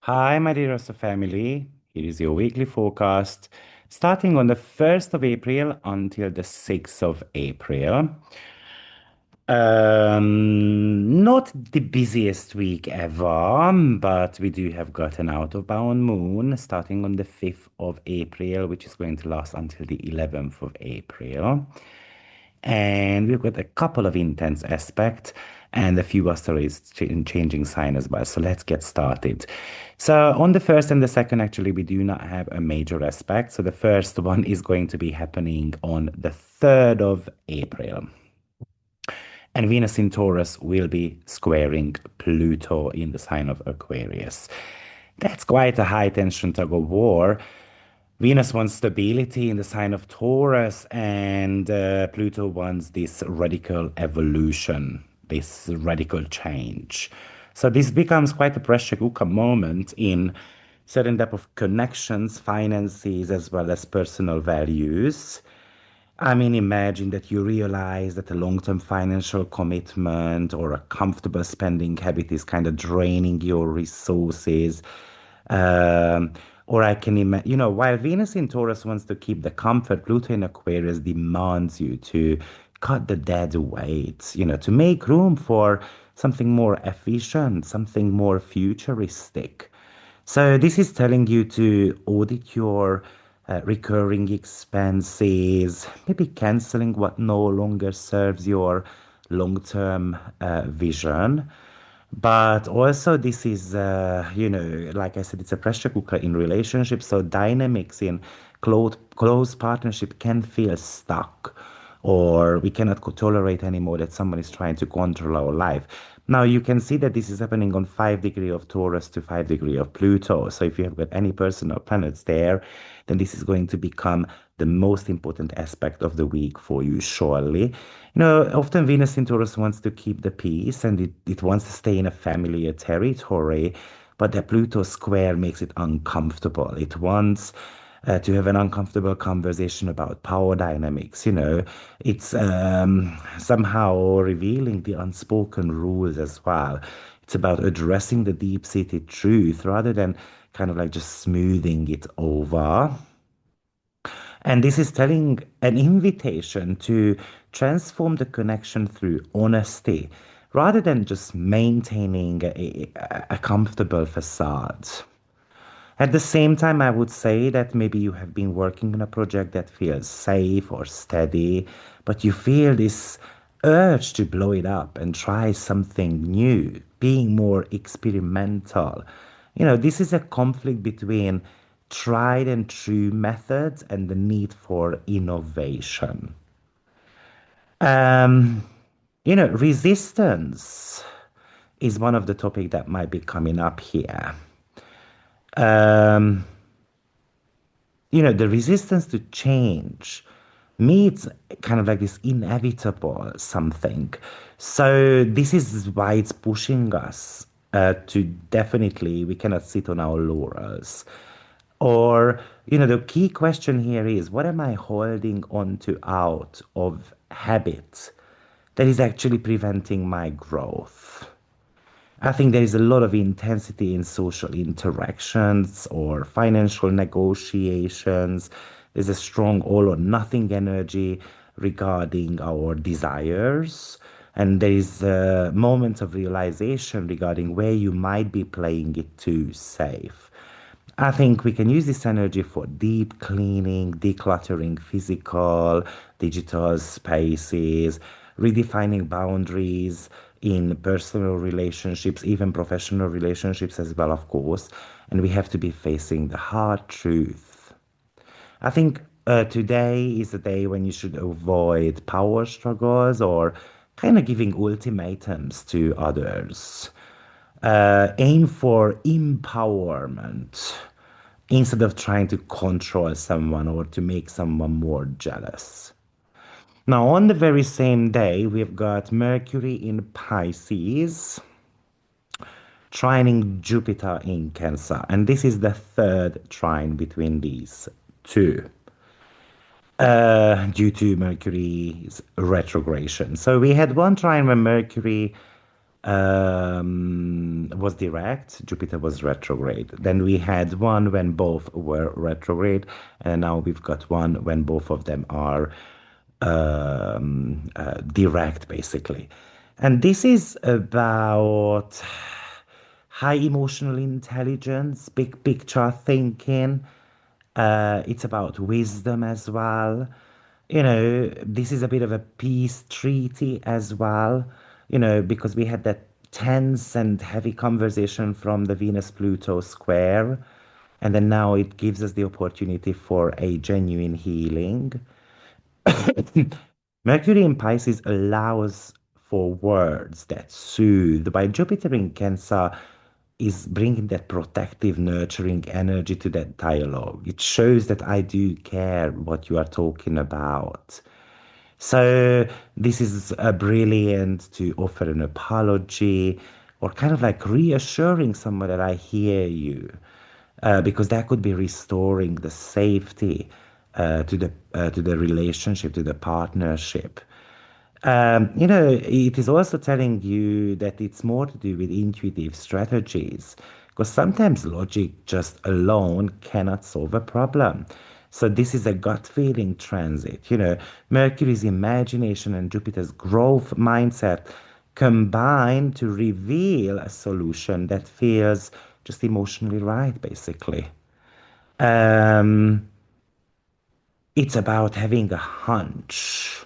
Hi, my dear Rasta family. Here is your weekly forecast starting on the 1st of April until the 6th of April. Not the busiest week ever, but we do have got an out of bound moon starting on the 5th of April, which is going to last until the 11th of April. And we've got a couple of intense aspects and a few asteroids changing sign as well. So let's get started. So on the first and the second, actually, we do not have a major aspect. So the first one is going to be happening on the 3rd of April. And Venus in Taurus will be squaring Pluto in the sign of Aquarius. That's quite a high tension tug of war. Venus wants stability in the sign of Taurus, and Pluto wants this radical evolution, this radical change. So this becomes quite a pressure cooker moment in certain type of connections, finances, as well as personal values. I mean, imagine that you realize that a long-term financial commitment or a comfortable spending habit is kind of draining your resources. Um, or I can imagine, while Venus in Taurus wants to keep the comfort, Pluto in Aquarius demands you to cut the dead weight, to make room for something more efficient, something more futuristic. So this is telling you to audit your recurring expenses, maybe canceling what no longer serves your long-term vision. But also, this is, like I said, it's a pressure cooker in relationships. So dynamics in close partnership can feel stuck, or we cannot tolerate anymore that someone is trying to control our life. Now, you can see that this is happening on 5 degree of Taurus to 5 degree of Pluto. So if you have got any personal planets there, then this is going to become the most important aspect of the week for you, surely. Often Venus in Taurus wants to keep the peace and it wants to stay in a familiar territory, but the Pluto square makes it uncomfortable. It wants to have an uncomfortable conversation about power dynamics. It's somehow revealing the unspoken rules as well. It's about addressing the deep-seated truth rather than kind of like just smoothing it over. And this is telling an invitation to transform the connection through honesty rather than just maintaining a comfortable facade. At the same time, I would say that maybe you have been working on a project that feels safe or steady, but you feel this urge to blow it up and try something new, being more experimental. This is a conflict between tried and true methods and the need for innovation. Um, Resistance is one of the topics that might be coming up here. Um, the resistance to change meets kind of like this inevitable something. So this is why it's pushing us to definitely, we cannot sit on our laurels. Or, the key question here is what am I holding on to out of habit that is actually preventing my growth? I think there is a lot of intensity in social interactions or financial negotiations. There's a strong all or nothing energy regarding our desires. And there is a moment of realization regarding where you might be playing it too safe. I think we can use this energy for deep cleaning, decluttering physical, digital spaces, redefining boundaries in personal relationships, even professional relationships as well, of course. And we have to be facing the hard truth. I think today is the day when you should avoid power struggles or kind of giving ultimatums to others. Aim for empowerment instead of trying to control someone or to make someone more jealous. Now, on the very same day, we've got Mercury in Pisces, trining Jupiter in Cancer, and this is the third trine between these two. Due to Mercury's retrogression. So we had one trine when Mercury was direct, Jupiter was retrograde. Then we had one when both were retrograde, and now we've got one when both of them are direct, basically. And this is about high emotional intelligence, big picture thinking. It's about wisdom as well. This is a bit of a peace treaty as well, because we had that tense and heavy conversation from the Venus-Pluto square. And then now it gives us the opportunity for a genuine healing. Mercury in Pisces allows for words that soothe, while Jupiter in Cancer is bringing that protective, nurturing energy to that dialogue. It shows that I do care what you are talking about. So this is a brilliant to offer an apology or kind of like reassuring someone that I hear you, because that could be restoring the safety to the relationship, to the partnership. It is also telling you that it's more to do with intuitive strategies, because sometimes logic just alone cannot solve a problem. So this is a gut feeling transit. Mercury's imagination and Jupiter's growth mindset combine to reveal a solution that feels just emotionally right, basically. Um, it's about having a hunch,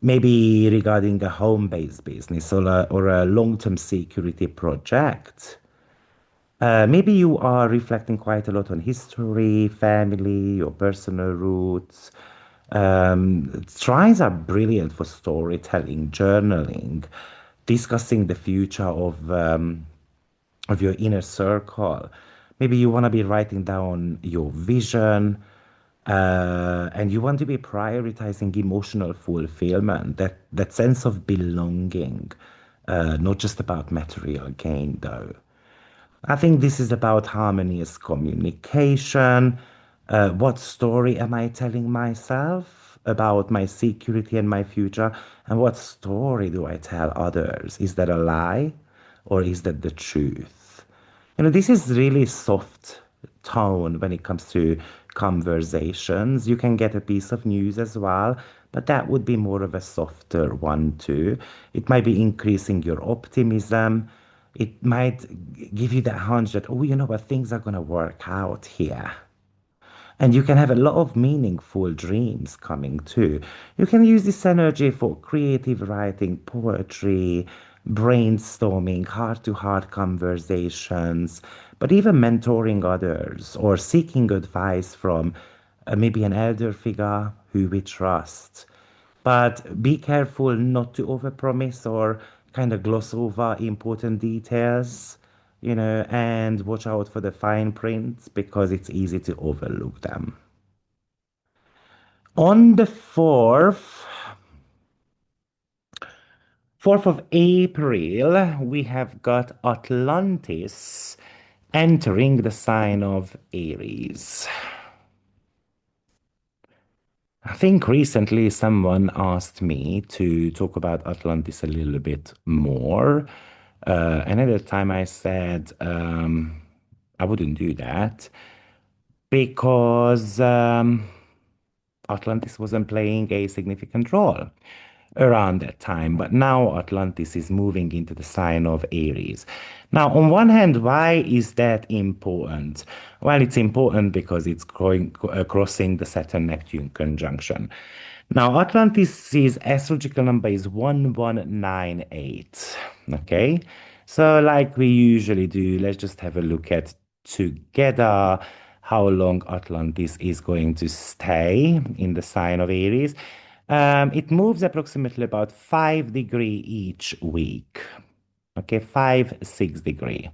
maybe regarding a home-based business or a long-term security project. Maybe you are reflecting quite a lot on history, family, your personal roots. Trines are brilliant for storytelling, journaling, discussing the future of your inner circle. Maybe you want to be writing down your vision, and you want to be prioritizing emotional fulfillment, that sense of belonging, not just about material gain, though. I think this is about harmonious communication. What story am I telling myself about my security and my future? And what story do I tell others? Is that a lie or is that the truth? This is really soft tone when it comes to conversations. You can get a piece of news as well, but that would be more of a softer one too. It might be increasing your optimism. It might give you that hunch that, oh, you know what, things are going to work out here. And you can have a lot of meaningful dreams coming too. You can use this energy for creative writing, poetry, brainstorming, heart to heart conversations, but even mentoring others or seeking advice from maybe an elder figure who we trust. But be careful not to overpromise or kind of gloss over important details, and watch out for the fine prints because it's easy to overlook them. On the 4th of April, we have got Atlantis entering the sign of Aries. I think recently someone asked me to talk about Atlantis a little bit more. And at the time I said I wouldn't do that because Atlantis wasn't playing a significant role around that time. But now Atlantis is moving into the sign of Aries. Now, on one hand, why is that important? Well, it's important because it's crossing the Saturn-Neptune conjunction. Now, Atlantis' astrological number is 1198. Okay. So, like we usually do, let's just have a look at together how long Atlantis is going to stay in the sign of Aries. It moves approximately about 5 degrees each week. Okay, 5, 6 degrees.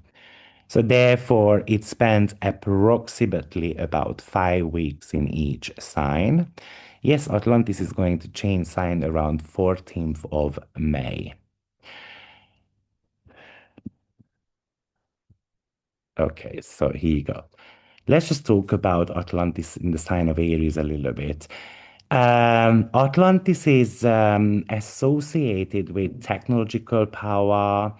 So therefore, it spends approximately about 5 weeks in each sign. Yes, Atlantis is going to change sign around 14th of May. Okay, so here you go. Let's just talk about Atlantis in the sign of Aries a little bit. Atlantis is associated with technological power,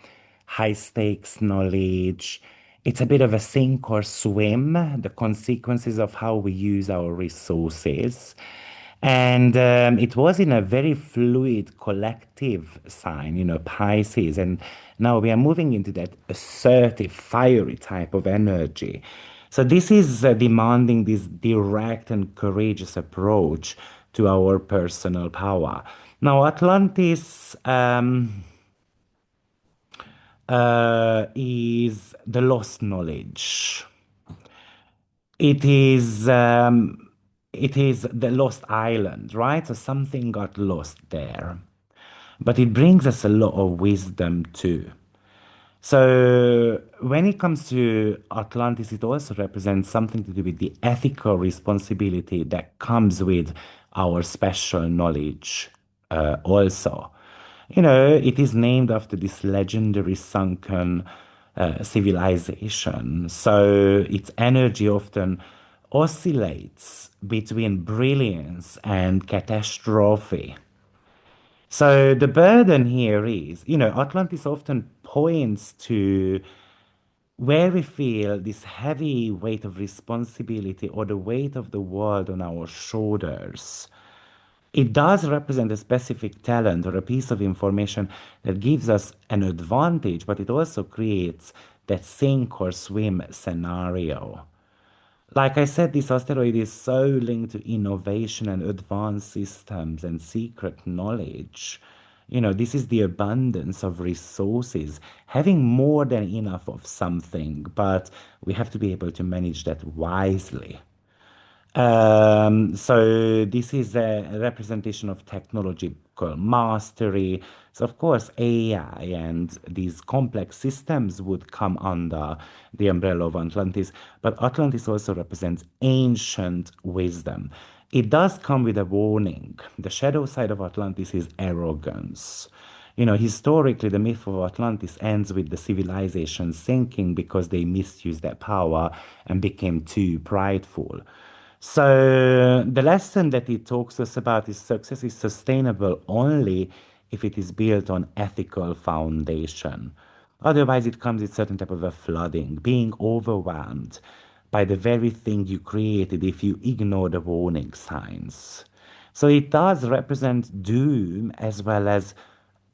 high stakes knowledge. It's a bit of a sink or swim, the consequences of how we use our resources. And it was in a very fluid collective sign, Pisces. And now we are moving into that assertive, fiery type of energy. So this is demanding this direct and courageous approach to our personal power. Now, Atlantis is the lost knowledge. It is it is the lost island, right? So something got lost there. But it brings us a lot of wisdom too. So when it comes to Atlantis, it also represents something to do with the ethical responsibility that comes with our special knowledge, also. It is named after this legendary sunken civilization. So its energy often oscillates between brilliance and catastrophe. So the burden here is, Atlantis often points to where we feel this heavy weight of responsibility or the weight of the world on our shoulders. It does represent a specific talent or a piece of information that gives us an advantage, but it also creates that sink or swim scenario. Like I said, this asteroid is so linked to innovation and advanced systems and secret knowledge. This is the abundance of resources, having more than enough of something, but we have to be able to manage that wisely. So this is a representation of technological mastery. So of course, AI and these complex systems would come under the umbrella of Atlantis, but Atlantis also represents ancient wisdom. It does come with a warning. The shadow side of Atlantis is arrogance. Historically, the myth of Atlantis ends with the civilization sinking because they misused their power and became too prideful. So the lesson that it talks us about is success is sustainable only if it is built on ethical foundation. Otherwise, it comes with certain type of a flooding, being overwhelmed by the very thing you created if you ignore the warning signs. So it does represent doom as well as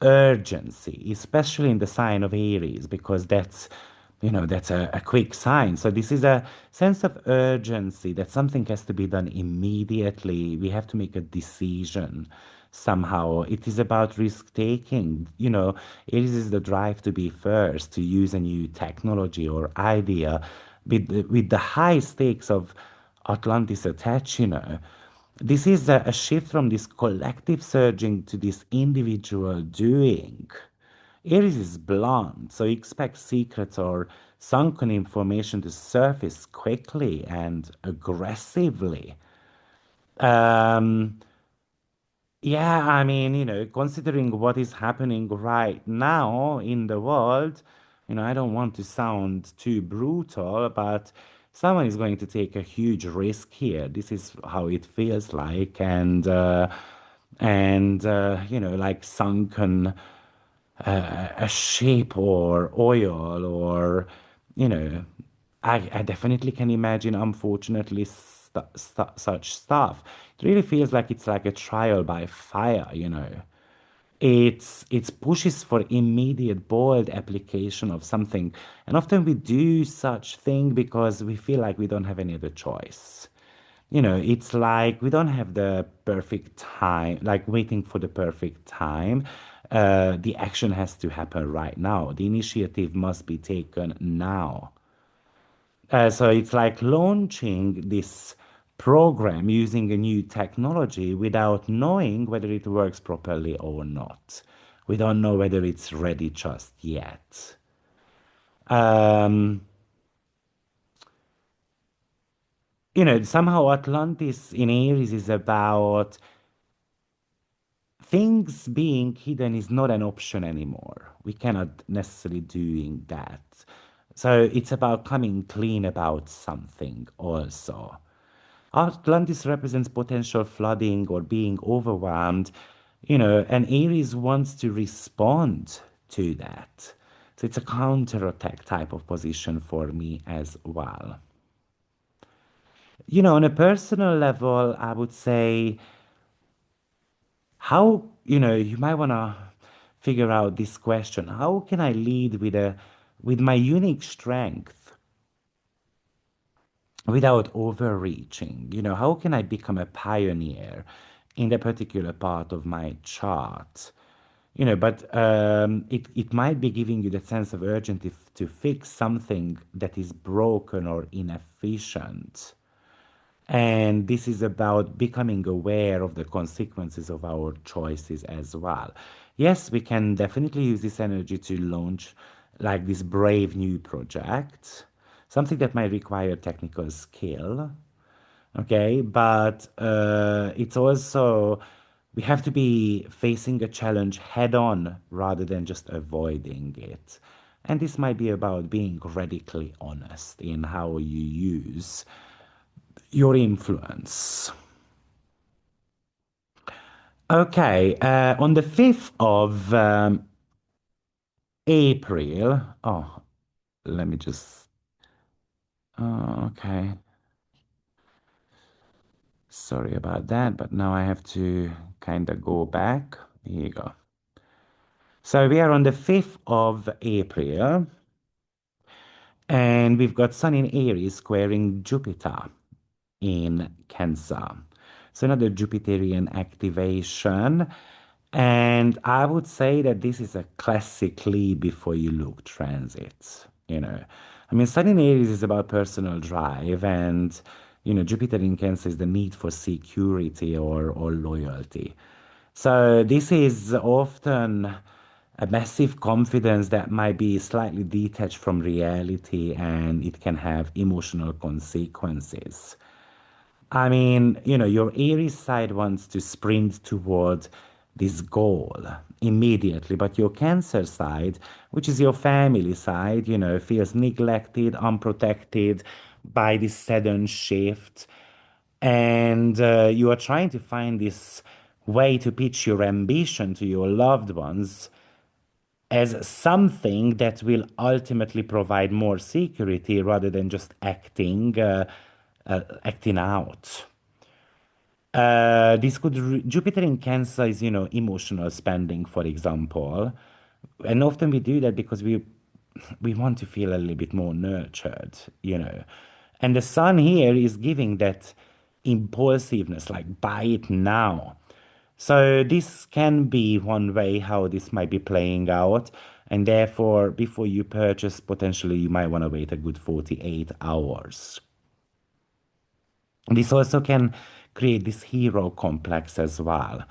urgency, especially in the sign of Aries, because that's a quick sign. So this is a sense of urgency that something has to be done immediately. We have to make a decision somehow. It is about risk taking. Aries is the drive to be first, to use a new technology or idea with the high stakes of Atlantis attached. This is a shift from this collective surging to this individual doing. Aries is blunt, so expect secrets or sunken information to surface quickly and aggressively. Um, yeah, I mean, considering what is happening right now in the world, I don't want to sound too brutal, but someone is going to take a huge risk here. This is how it feels like, like sunken a ship or oil or, you know, I definitely can imagine, unfortunately, such stuff. It really feels like it's like a trial by fire. It's pushes for immediate bold application of something. And often we do such thing because we feel like we don't have any other choice. It's like we don't have the perfect time, like waiting for the perfect time. The action has to happen right now. The initiative must be taken now. So it's like launching this program using a new technology without knowing whether it works properly or not. We don't know whether it's ready just yet. Um, Somehow Atlantis in Aries is about things being hidden is not an option anymore. We cannot necessarily doing that. So it's about coming clean about something also. Atlantis represents potential flooding or being overwhelmed, and Aries wants to respond to that. So it's a counterattack type of position for me as well. On a personal level, I would say you might want to figure out this question. How can I lead with my unique strength without overreaching? How can I become a pioneer in the particular part of my chart? But it might be giving you the sense of urgency to fix something that is broken or inefficient. And this is about becoming aware of the consequences of our choices as well. Yes, we can definitely use this energy to launch like this brave new project, something that might require technical skill. Okay, but it's also, we have to be facing a challenge head on rather than just avoiding it. And this might be about being radically honest in how you use your influence. Okay, on the 5th of April, oh, let me just, okay, sorry about that, but now I have to kind of go back. Here you go. So we are on the 5th of April, and we've got Sun in Aries squaring Jupiter in Cancer. So another Jupiterian activation. And I would say that this is a classically before you look transit. I mean, Sun in Aries is about personal drive, and Jupiter in Cancer is the need for security or loyalty. So this is often a massive confidence that might be slightly detached from reality, and it can have emotional consequences. I mean, your Aries side wants to sprint toward this goal immediately, but your Cancer side, which is your family side, feels neglected, unprotected by this sudden shift. And you are trying to find this way to pitch your ambition to your loved ones as something that will ultimately provide more security rather than just acting out. Jupiter in Cancer is, emotional spending, for example, and often we do that because we want to feel a little bit more nurtured. And the Sun here is giving that impulsiveness, like buy it now. So this can be one way how this might be playing out, and therefore, before you purchase, potentially you might want to wait a good 48 hours. This also can create this hero complex as well.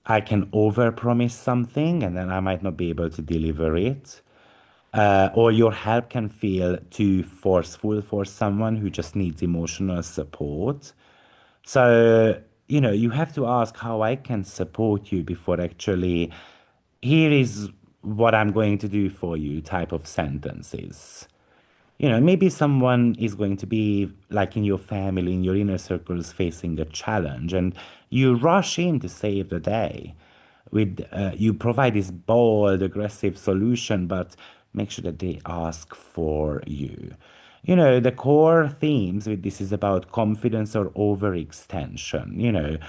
I can overpromise something and then I might not be able to deliver it. Or your help can feel too forceful for someone who just needs emotional support. So, you have to ask how I can support you before actually, here is what I'm going to do for you type of sentences. Maybe someone is going to be like in your family, in your inner circles, facing a challenge, and you rush in to save the day. You provide this bold, aggressive solution, but make sure that they ask for you. The core themes with this is about confidence or overextension.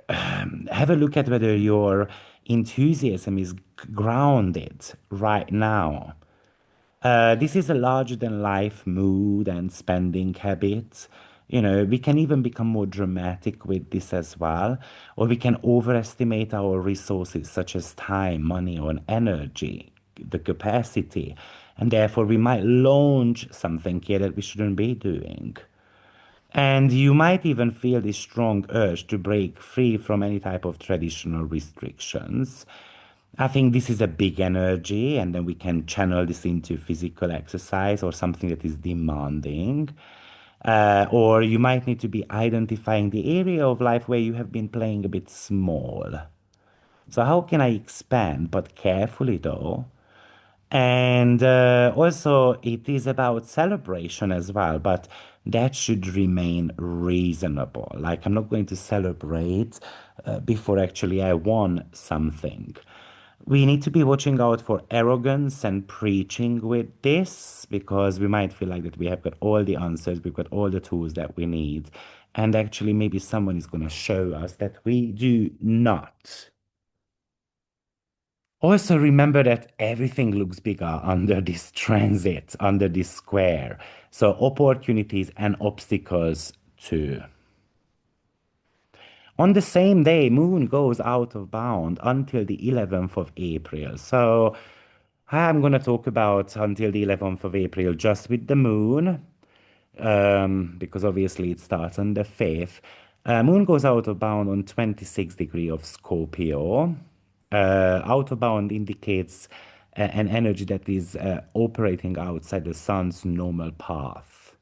Have a look at whether your enthusiasm is grounded right now. This is a larger than life mood and spending habits. We can even become more dramatic with this as well, or we can overestimate our resources such as time, money, or energy, the capacity, and therefore we might launch something here that we shouldn't be doing. And you might even feel this strong urge to break free from any type of traditional restrictions. I think this is a big energy, and then we can channel this into physical exercise or something that is demanding. Or you might need to be identifying the area of life where you have been playing a bit small. So, how can I expand, but carefully though? And also, it is about celebration as well, but that should remain reasonable. Like, I'm not going to celebrate before actually I won something. We need to be watching out for arrogance and preaching with this because we might feel like that we have got all the answers, we've got all the tools that we need. And actually, maybe someone is going to show us that we do not. Also, remember that everything looks bigger under this transit, under this square. So, opportunities and obstacles too. On the same day, Moon goes out of bound until the 11th of April. So, I'm going to talk about until the 11th of April just with the Moon, because obviously it starts on the 5th. Moon goes out of bound on 26 degree of Scorpio. Out of bound indicates an energy that is operating outside the sun's normal path.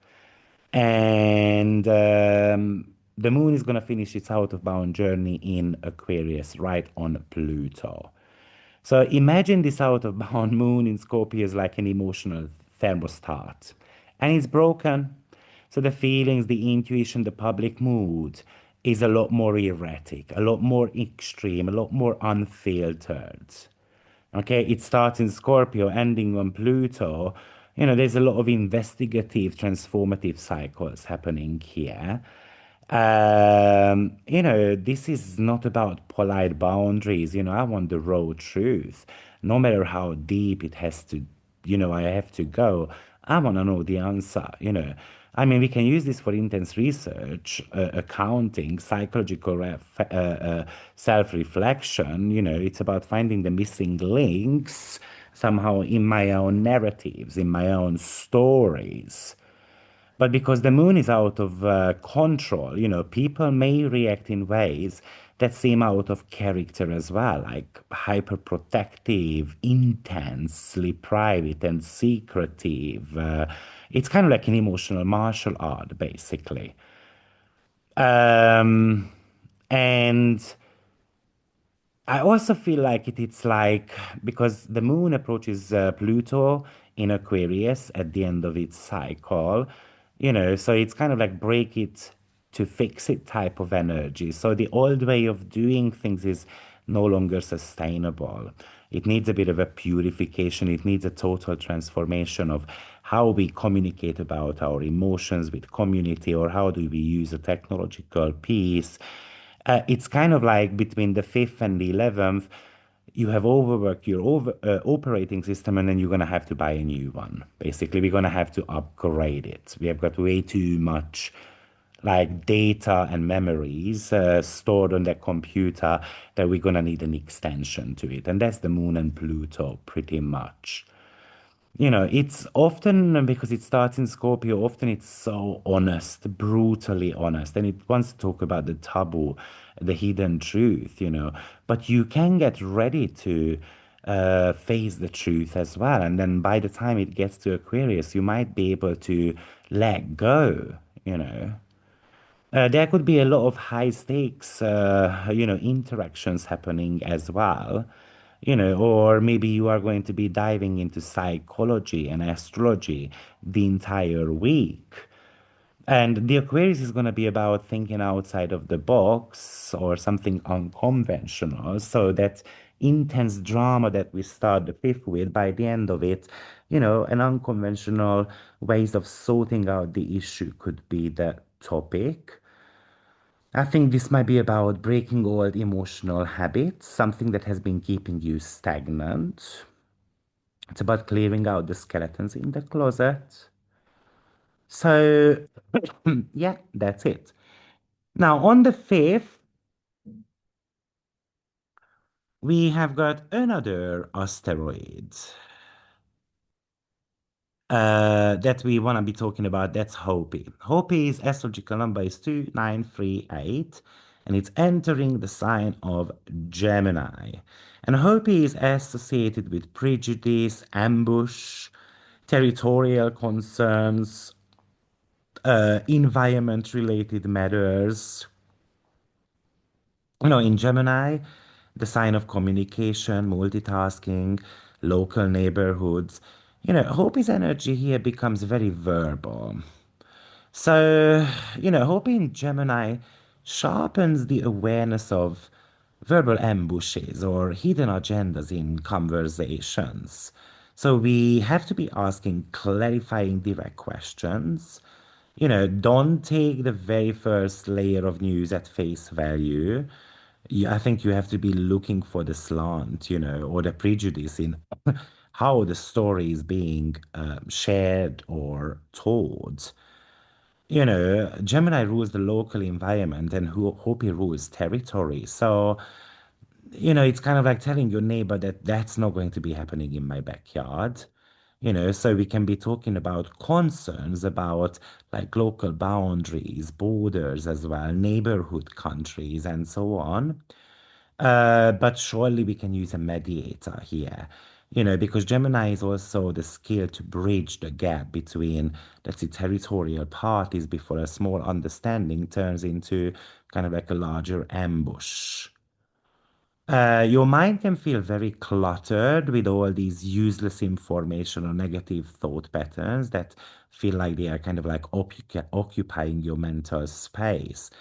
And the moon is going to finish its out of bound journey in Aquarius, right on Pluto. So imagine this out of bound moon in Scorpio is like an emotional thermostat. And it's broken. So the feelings, the intuition, the public mood is a lot more erratic, a lot more extreme, a lot more unfiltered. Okay, it starts in Scorpio, ending on Pluto. There's a lot of investigative, transformative cycles happening here. This is not about polite boundaries. I want the raw truth. No matter how deep it has to, I have to go. I want to know the answer. I mean, we can use this for intense research, accounting, psychological self-reflection. It's about finding the missing links somehow in my own narratives, in my own stories. But because the moon is out of control, people may react in ways that seem out of character as well, like hyperprotective, intensely private, and secretive. It's kind of like an emotional martial art, basically. Um, and I also feel like it's like because the moon approaches Pluto in Aquarius at the end of its cycle, so it's kind of like break it to fix it type of energy. So the old way of doing things is no longer sustainable. It needs a bit of a purification. It needs a total transformation of how we communicate about our emotions with community, or how do we use a technological piece. It's kind of like between the 5th and the 11th, you have overworked your operating system, and then you're going to have to buy a new one. Basically, we're going to have to upgrade it. We have got way too much like data and memories stored on that computer that we're going to need an extension to it. And that's the moon and Pluto pretty much. It's often because it starts in Scorpio, often it's so honest, brutally honest, and it wants to talk about the taboo, the hidden truth. But you can get ready to face the truth as well. And then by the time it gets to Aquarius, you might be able to let go, you know. There could be a lot of high stakes, interactions happening as well, or maybe you are going to be diving into psychology and astrology the entire week. And the Aquarius is going to be about thinking outside of the box or something unconventional. So that intense drama that we start the fifth with, by the end of it, an unconventional ways of sorting out the issue could be the topic. I think this might be about breaking old emotional habits, something that has been keeping you stagnant. It's about clearing out the skeletons in the closet. So, yeah, that's it. Now, on the 5th, we have got another asteroid that we want to be talking about. That's Hopi. Hopi's astrological number is 2938, and it's entering the sign of Gemini. And Hopi is associated with prejudice, ambush, territorial concerns, environment related matters. In Gemini, the sign of communication, multitasking, local neighborhoods. Hopi's energy here becomes very verbal. So, Hopi in Gemini sharpens the awareness of verbal ambushes or hidden agendas in conversations. So we have to be asking clarifying direct questions. Don't take the very first layer of news at face value. I think you have to be looking for the slant, or the prejudice in how the story is being shared or told. Gemini rules the local environment and Hopi rules territory. So, it's kind of like telling your neighbor that that's not going to be happening in my backyard. So we can be talking about concerns about like local boundaries, borders as well, neighborhood countries, and so on. But surely we can use a mediator here, because Gemini is also the skill to bridge the gap between, let's say, territorial parties before a small understanding turns into kind of like a larger ambush. Your mind can feel very cluttered with all these useless information or negative thought patterns that feel like they are kind of like occupying your mental space.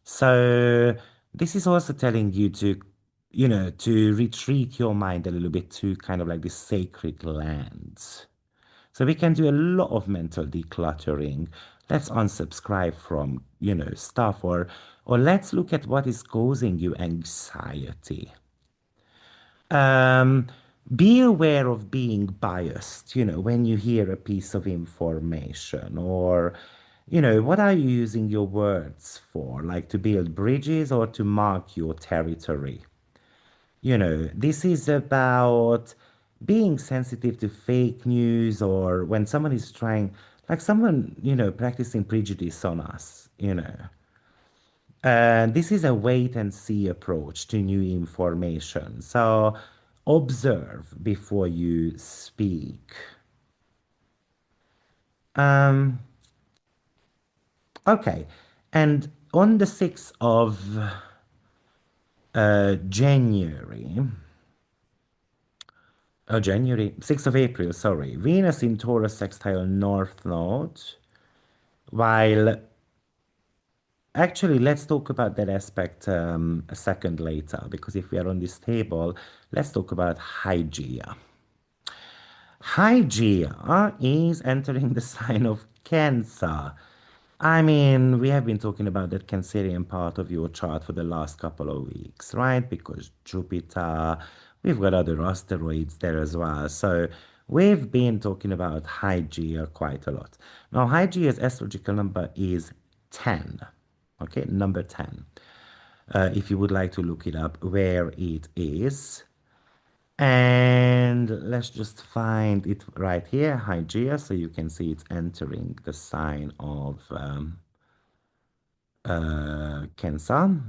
So, this is also telling you to retreat your mind a little bit to kind of like this sacred land. So, we can do a lot of mental decluttering. Let's unsubscribe from, stuff or let's look at what is causing you anxiety. Um, be aware of being biased, when you hear a piece of information, or, what are you using your words for? Like to build bridges or to mark your territory? This is about being sensitive to fake news or when someone is trying, like someone, practicing prejudice on us, this is a wait and see approach to new information. So observe before you speak. Um, okay. And on the 6th of January, 6th of April, sorry, Venus in Taurus sextile North Node, while actually, let's talk about that aspect a second later, because if we are on this table, let's talk about Hygeia. Hygeia is entering the sign of Cancer. I mean, we have been talking about that Cancerian part of your chart for the last couple of weeks, right? Because Jupiter, we've got other asteroids there as well. So we've been talking about Hygeia quite a lot. Now, Hygeia's astrological number is 10. Okay, number 10. If you would like to look it up, where it is. And let's just find it right here, Hygeia, so you can see it's entering the sign of Cancer.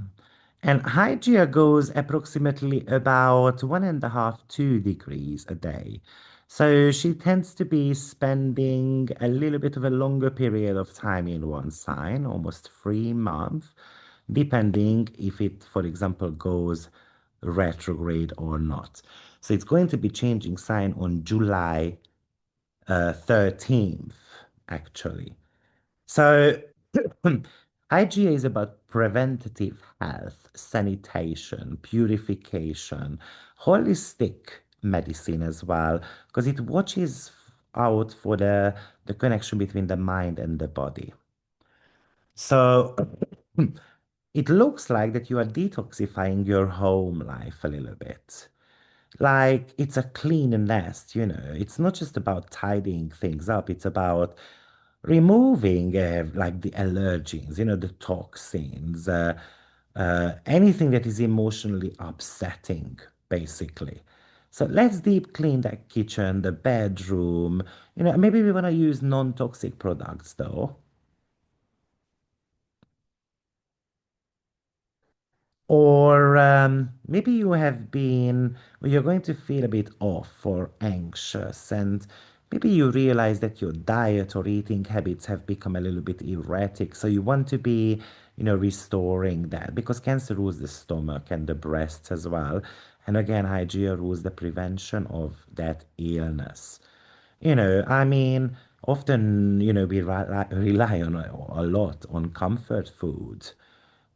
And Hygeia goes approximately about 1.5, 2 degrees a day. So she tends to be spending a little bit of a longer period of time in one sign, almost 3 months, depending if it, for example, goes retrograde or not. So it's going to be changing sign on July 13th, actually. So IGA is about preventative health, sanitation, purification, holistic medicine as well, because it watches out for the connection between the mind and the body. So it looks like that you are detoxifying your home life a little bit. Like it's a clean nest, It's not just about tidying things up, it's about removing like the allergens, the toxins, anything that is emotionally upsetting, basically. So let's deep clean that kitchen, the bedroom. Maybe we want to use non-toxic products though. Or maybe you have been, or you're going to feel a bit off or anxious, and maybe you realize that your diet or eating habits have become a little bit erratic. So you want to be, restoring that because Cancer rules the stomach and the breasts as well. And again, Hygeia rules the prevention of that illness. I mean, often, we rely on a lot on comfort food.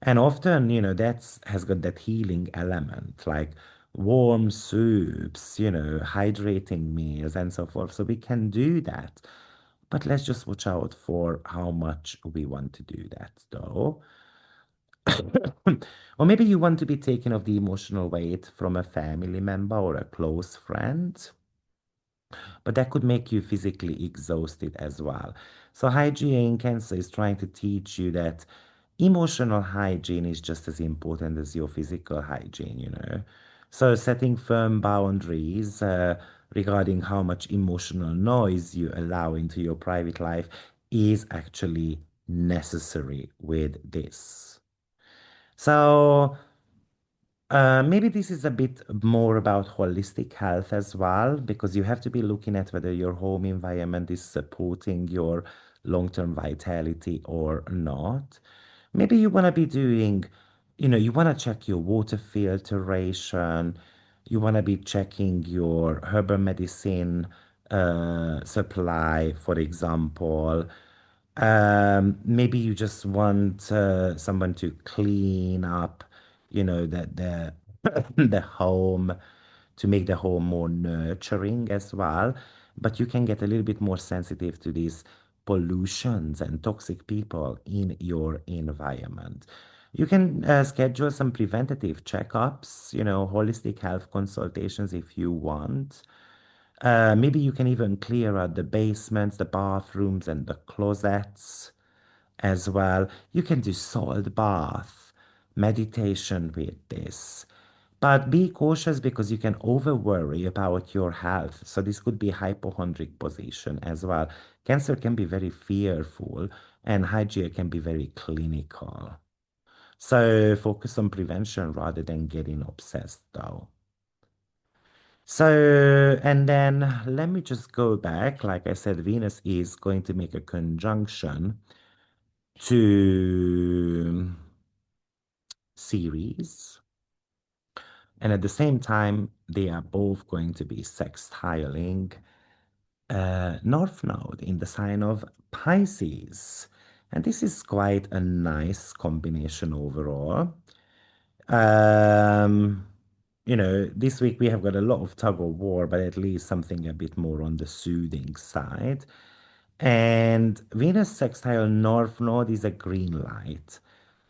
And often, that's has got that healing element, like warm soups, hydrating meals and so forth. So we can do that. But let's just watch out for how much we want to do that, though. Or maybe you want to be taken of the emotional weight from a family member or a close friend, but that could make you physically exhausted as well. So, hygiene in Cancer is trying to teach you that emotional hygiene is just as important as your physical hygiene. So, setting firm boundaries regarding how much emotional noise you allow into your private life is actually necessary with this. So, maybe this is a bit more about holistic health as well, because you have to be looking at whether your home environment is supporting your long-term vitality or not. Maybe you want to be doing, you want to check your water filtration, you want to be checking your herbal medicine supply, for example. Maybe you just want someone to clean up, that the the home to make the home more nurturing as well. But you can get a little bit more sensitive to these pollutions and toxic people in your environment. You can schedule some preventative checkups, holistic health consultations if you want. Maybe you can even clear out the basements, the bathrooms, and the closets as well. You can do salt bath, meditation with this. But be cautious because you can over worry about your health. So this could be hypochondric position as well. Cancer can be very fearful and Hygeia can be very clinical. So focus on prevention rather than getting obsessed though. So, and then let me just go back. Like I said, Venus is going to make a conjunction to Ceres. And at the same time, they are both going to be sextiling North Node in the sign of Pisces. And this is quite a nice combination overall. Um, this week we have got a lot of tug of war, but at least something a bit more on the soothing side. And Venus sextile North Node is a green light.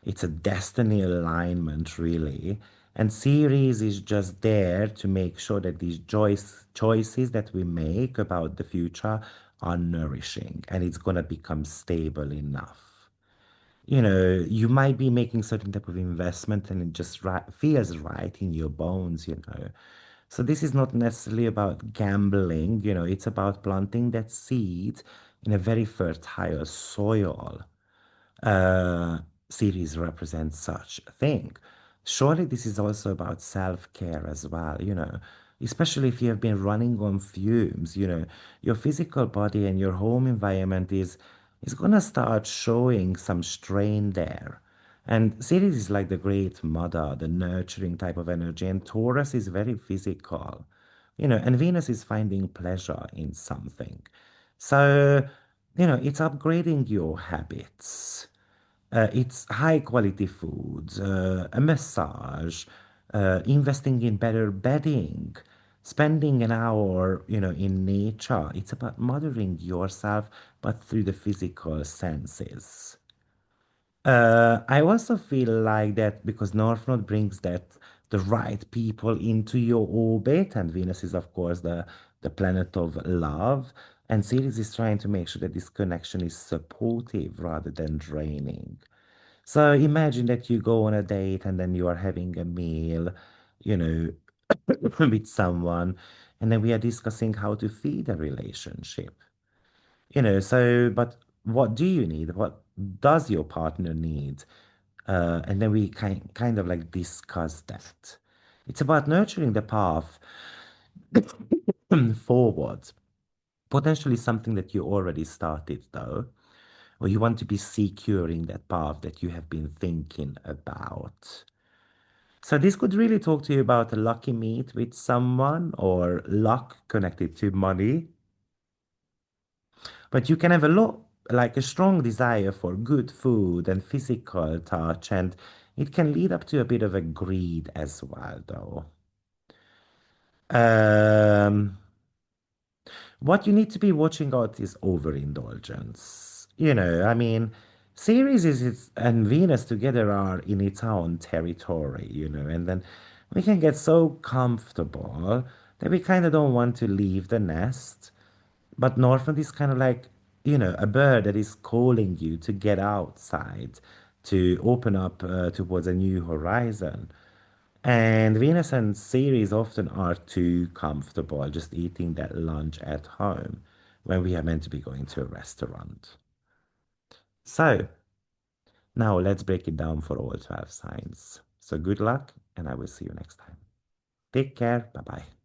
It's a destiny alignment, really. And Ceres is just there to make sure that these choices that we make about the future are nourishing and it's going to become stable enough. You might be making certain type of investment and it just feels right in your bones. So this is not necessarily about gambling, it's about planting that seed in a very fertile soil. uh, Series represents such a thing. Surely this is also about self-care as well, especially if you have been running on fumes, your physical body and your home environment is gonna start showing some strain there. And Ceres is like the great mother, the nurturing type of energy, and Taurus is very physical, and Venus is finding pleasure in something. So, it's upgrading your habits. It's high quality foods, a massage, investing in better bedding, spending an hour, in nature. It's about mothering yourself, but through the physical senses. I also feel like that because North Node brings the right people into your orbit, and Venus is, of course, the planet of love. And Ceres is trying to make sure that this connection is supportive rather than draining. So imagine that you go on a date and then you are having a meal, you know, with someone, and then we are discussing how to feed a relationship. But what do you need? What does your partner need? And then we kind of like discuss that. It's about nurturing the path forward. Potentially something that you already started, though, or you want to be securing that path that you have been thinking about. So this could really talk to you about a lucky meet with someone or luck connected to money. But you can have a lot, like a strong desire for good food and physical touch, and it can lead up to a bit of a greed as well, though. Um, what you need to be watching out is overindulgence. I mean, Ceres and Venus together are in its own territory, and then we can get so comfortable that we kind of don't want to leave the nest. But Northland is kind of like, a bird that is calling you to get outside, to open up towards a new horizon. And Venus and Ceres often are too comfortable just eating that lunch at home when we are meant to be going to a restaurant. So now let's break it down for all 12 signs. So good luck, and I will see you next time. Take care. Bye bye.